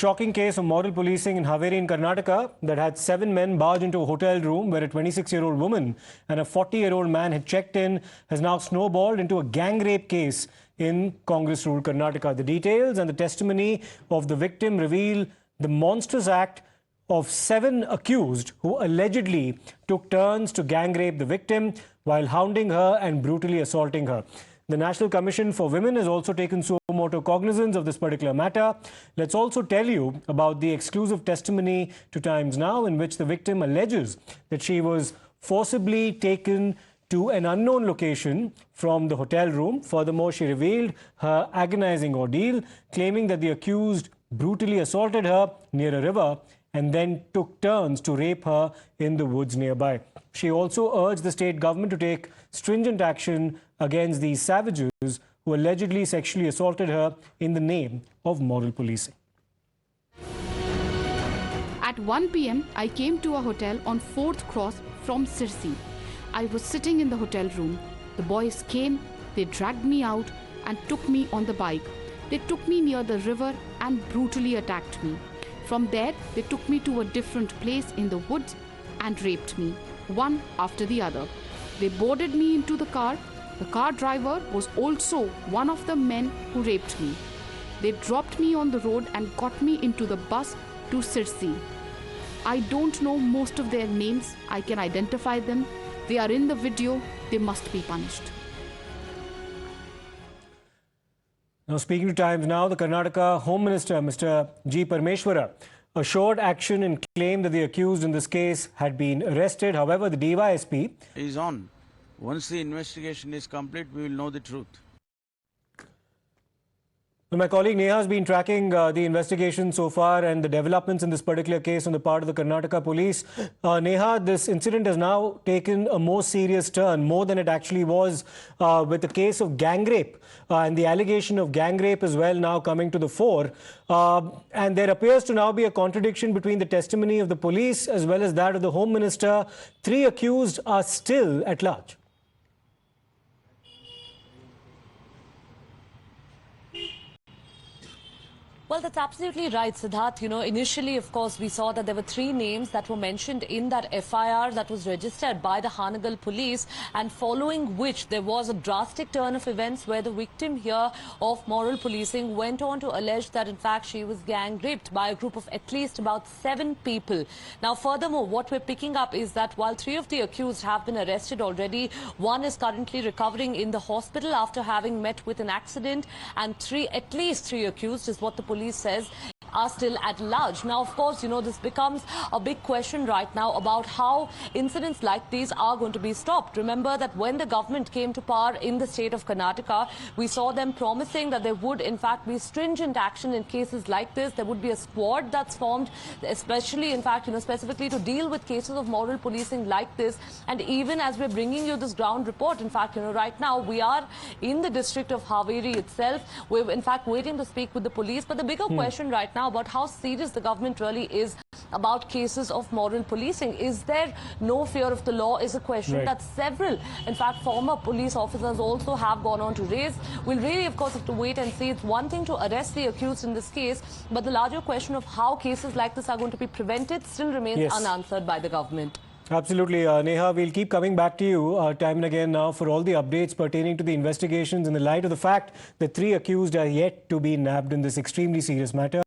shocking case of moral policing in Haveri in Karnataka that had 7 men barge into a hotel room where a 26-year-old woman and a 40-year-old man had checked in has now snowballed into a gang rape case in Congress-ruled Karnataka. The details and the testimony of the victim reveal the monstrous act of 7 accused who allegedly took turns to gang rape the victim while hounding her and brutally assaulting her. The National Commission for Women has also taken suo motu cognizance of this particular matter. Let's also tell you about the exclusive testimony to Times Now in which the victim alleges that she was forcibly taken to an unknown location from the hotel room. Furthermore, she revealed her agonizing ordeal, claiming that the accused brutally assaulted her near a river and then took turns to rape her in the woods nearby. She also urged the state government to take stringent action against these savages who allegedly sexually assaulted her in the name of moral policing. At 1 p.m., I came to a hotel on 4th Cross from Sirsi. I was sitting in the hotel room. The boys came, they dragged me out and took me on the bike. They took me near the river and brutally attacked me. From there, they took me to a different place in the woods and raped me, one after the other. They boarded me into the car. The car driver was also one of the men who raped me. They dropped me on the road and got me into the bus to Sirsi. I don't know most of their names. I can identify them. They are in the video. They must be punished. Now, speaking to Times Now, the Karnataka Home Minister, Mr. G. Parmeshwara, assured action and claimed that the accused in this case had been arrested. However, the DYSP is on. Once the investigation is complete, we will know the truth. Well, my colleague Neha has been tracking the investigation so far and the developments in this particular case on the part of the Karnataka police. Neha, this incident has now taken a more serious turn, more than it actually was, with the case of gang rape and the allegation of gang rape as well now coming to the fore. And there appears to now be a contradiction between the testimony of the police as well as that of the Home Minister. 3 accused are still at large. Well, that's absolutely right, Siddharth. You know, initially, of course, we saw that there were 3 names that were mentioned in that FIR that was registered by the Hanagal police, and following which there was a drastic turn of events where the victim here of moral policing went on to allege that, in fact, she was gang raped by a group of at least about 7 people. Now, furthermore, what we're picking up is that while 3 of the accused have been arrested already, 1 is currently recovering in the hospital after having met with an accident, and at least 3 accused is what the police says are still at large. Now, of course, you know, this becomes a big question right now about how incidents like these are going to be stopped. Remember that when the government came to power in the state of Karnataka, we saw them promising that there would, in fact, be stringent action in cases like this. There would be a squad that's formed, especially, in fact, you know, specifically to deal with cases of moral policing like this. And even as we're bringing you this ground report, in fact, you know, right now we are in the district of Haveri itself. We're, in fact, waiting to speak with the police. But the bigger question right now about how serious the government really is about cases of moral policing. Is there no fear of the law is a question that several, in fact, former police officers also have gone on to raise. We'll really, of course, have to wait and see. It's one thing to arrest the accused in this case, but the larger question of how cases like this are going to be prevented still remains unanswered by the government. Absolutely. Neha, we'll keep coming back to you time and again now for all the updates pertaining to the investigations in the light of the fact that 3 accused are yet to be nabbed in this extremely serious matter.